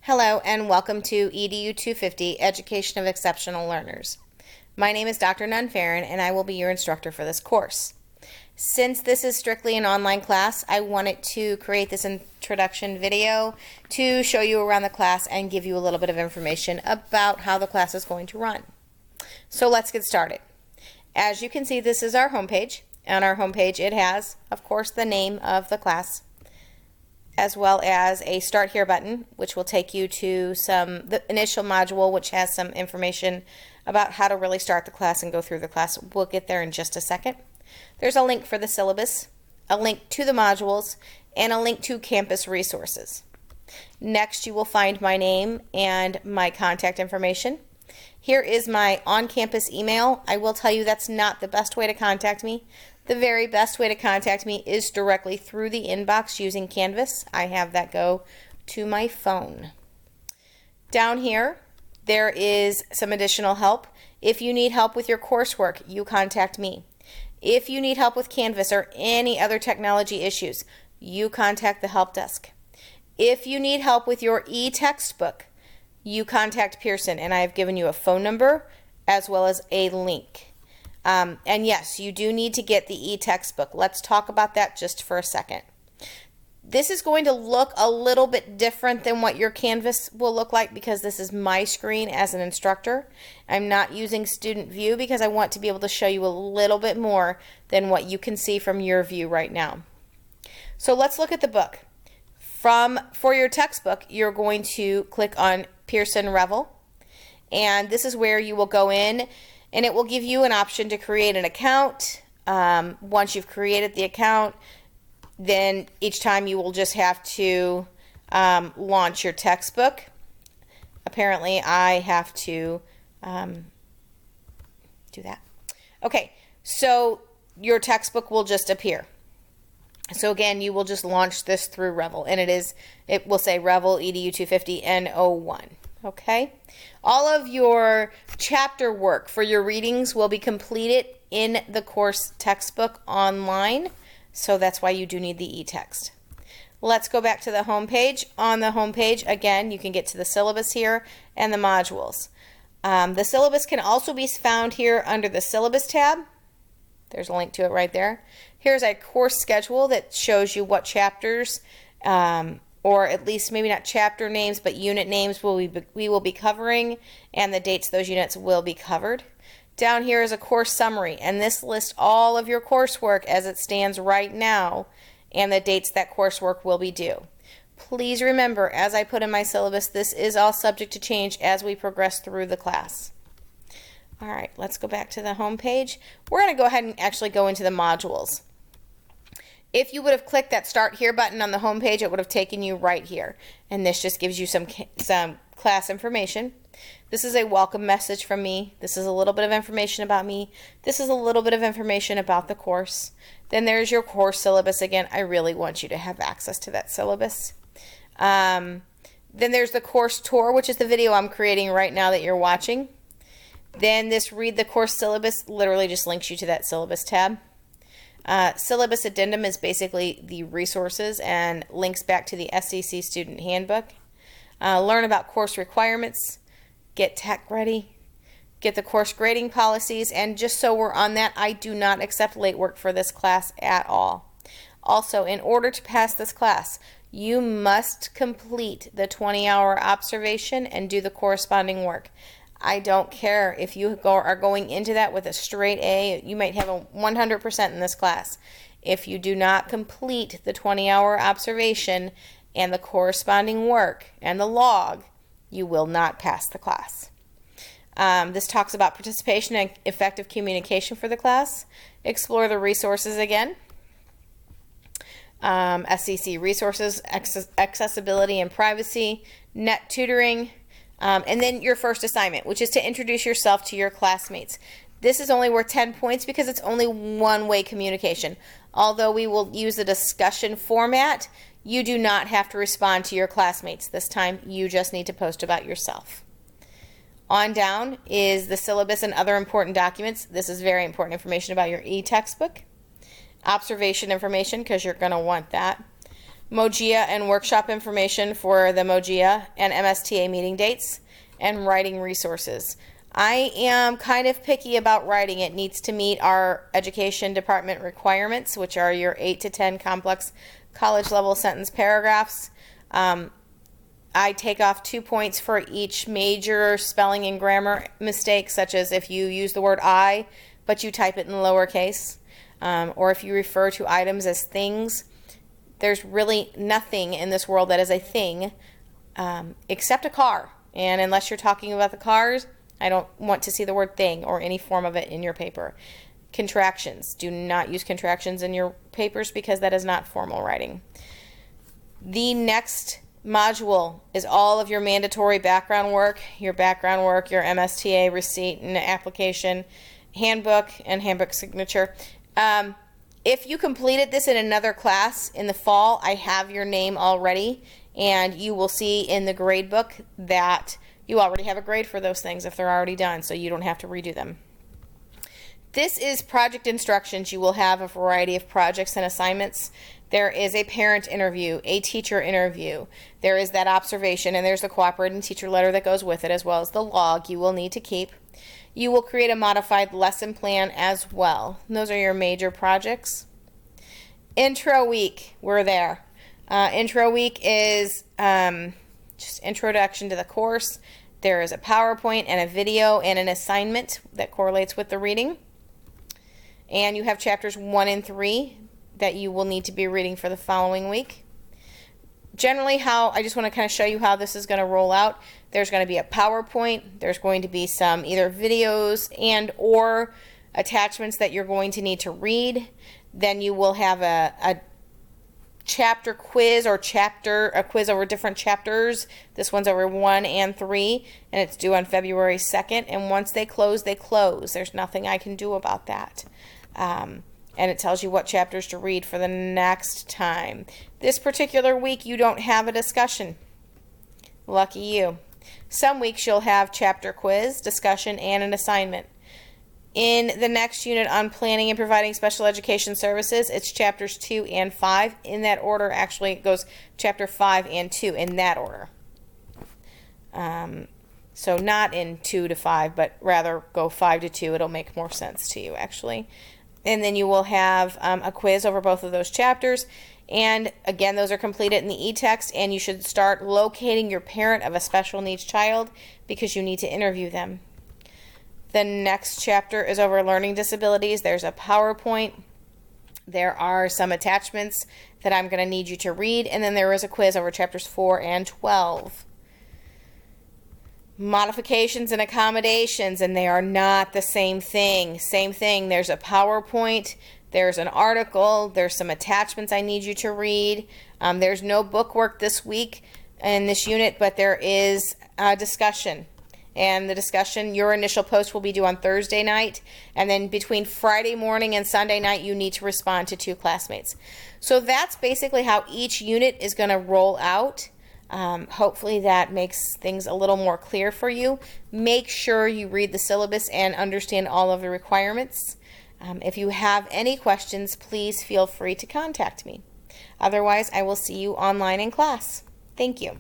Hello and welcome to EDU 250, Education of Exceptional Learners. My name is Dr. Nunn-Faron and I will be your instructor for this course. Since this is strictly an online class, I wanted to create this introduction video to show you around the class and give you a little bit of information about how the class is going to run. So let's get started. As you can see, this is our homepage. On our homepage it has, of course, the name of the class, as well as a Start Here button, which will take you to the initial module, which has some information about how to really start the class and go through the class. We'll get there in just a second. There's a link for the syllabus, a link to the modules, and a link to campus resources. Next, you will find my name and my contact information. Here is my on-campus email. I will tell you that's not the best way to contact me. The very best way to contact me is directly through the inbox using Canvas. I have that go to my phone. Down here, there is some additional help. If you need help with your coursework, you contact me. If you need help with Canvas or any other technology issues, you contact the help desk. If you need help with your e-textbook, you contact Pearson, and I have given you a phone number as well as a link. And yes, you do need to get the e-textbook. Let's talk about that just for a second. This is going to look a little bit different than what your Canvas will look like because this is my screen as an instructor. I'm not using student view because I want to be able to show you a little bit more than what you can see from your view right now. So let's look at the book. For your textbook, you're going to click on Pearson Revel, and this is where you will go in and it will give you an option to create an account. Once you've created the account, then each time you will just have to launch your textbook. Apparently I have to do that. Okay, so your textbook will just appear. So again, you will just launch this through Revel, and it will say Revel EDU 250 N01. Okay, all of your chapter work for your readings will be completed in the course textbook online, so that's why you do need the e-text. Let's go back to the home page. On the home page, again, you can get to the syllabus here and the modules. The syllabus can also be found here under the syllabus tab. There's a link to it right there. Here's a course schedule that shows you what chapters, or at least maybe not chapter names, but unit names we will be covering, and the dates those units will be covered. Down here is a course summary, and this lists all of your coursework as it stands right now and the dates that coursework will be due. Please remember, as I put in my syllabus, this is all subject to change as we progress through the class. All right, let's go back to the home page. We're going to go ahead and actually go into the modules. If you would have clicked that Start Here button on the home page, it would have taken you right here. And this just gives you some class information. This is a welcome message from me. This is a little bit of information about me. This is a little bit of information about the course. Then there's your course syllabus again. I really want you to have access to that syllabus. Then there's the course tour, which is the video I'm creating right now that you're watching. Then this Read the Course Syllabus literally just links you to that syllabus tab. Syllabus addendum is basically the resources and links back to the SEC student handbook. Learn about course requirements, get tech ready, get the course grading policies, and just so we're on that, I do not accept late work for this class at all. Also, in order to pass this class, you must complete the 20-hour observation and do the corresponding work. I don't care if you are going into that with a straight A. You might have a 100% in this class. If you do not complete the 20-hour observation and the corresponding work and the log, you will not pass the class. This talks about participation and effective communication for the class. Explore the resources again. SEC resources, accessibility and privacy, net tutoring, and then your first assignment, which is to introduce yourself to your classmates. This is only worth 10 points because it's only one-way communication. Although we will use a discussion format, you do not have to respond to your classmates this time. You just need to post about yourself. On down is the syllabus and other important documents. This is very important information about your e-textbook. Observation information, because you're going to want that. MOGIA and workshop information for the MOGIA and MSTA meeting dates, and writing resources. I am kind of picky about writing. It needs to meet our education department requirements, which are your 8 to 10 complex college level sentence paragraphs. I take off 2 points for each major spelling and grammar mistake, such as if you use the word I, but you type it in lowercase, or if you refer to items as things. There's really nothing in this world that is a thing except a car. And unless you're talking about the cars, I don't want to see the word thing or any form of it in your paper. Contractions. Do not use contractions in your papers because that is not formal writing. The next module is all of your mandatory background work, your MSTA receipt and application, handbook, and handbook signature. If you completed this in another class in the fall, I have your name already, and you will see in the grade book that you already have a grade for those things if they're already done, so you don't have to redo them. This is project instructions. You will have a variety of projects and assignments. There is a parent interview, a teacher interview. There is that observation, and there's the cooperating teacher letter that goes with it, as well as the log you will need to keep. You will create a modified lesson plan as well. And those are your major projects. Intro week, we're there. Intro week is just introduction to the course. There is a PowerPoint and a video and an assignment that correlates with the reading. And you have chapters 1 and 3 that you will need to be reading for the following week. Generally, I just want to kind of show you how this is going to roll out. There's going to be a PowerPoint. There's going to be some either videos and or attachments that you're going to need to read. Then you will have a chapter quiz or a quiz over different chapters. This one's over 1 and 3, and it's due on February 2nd. And once they close, they close. There's nothing I can do about that. And it tells you what chapters to read for the next time. This particular week, you don't have a discussion. Lucky you. Some weeks you'll have chapter quiz, discussion, and an assignment. In the next unit on planning and providing special education services, it's chapters 2 and 5. In that order, actually, it goes chapter 5 and 2 in that order. So not in 2 to 5, but rather go 5 to 2. It'll make more sense to you, actually. And then you will have a quiz over both of those chapters. And again, those are completed in the e-text, and you should start locating your parent of a special needs child because you need to interview them. The next chapter is over learning disabilities. There's a PowerPoint. There are some attachments that I'm going to need you to read, and then there is a quiz over chapters 4 and 12. Modifications and accommodations, and they are not the same thing. Same thing. There's a PowerPoint. There's an article. There's some attachments I need you to read. There's no bookwork this week in this unit, but there is a discussion. And the discussion, your initial post will be due on Thursday night, and then between Friday morning and Sunday night, you need to respond to 2 classmates. So that's basically how each unit is going to roll out. Hopefully that makes things a little more clear for you. Make sure you read the syllabus and understand all of the requirements. If you have any questions, please feel free to contact me. Otherwise, I will see you online in class. Thank you.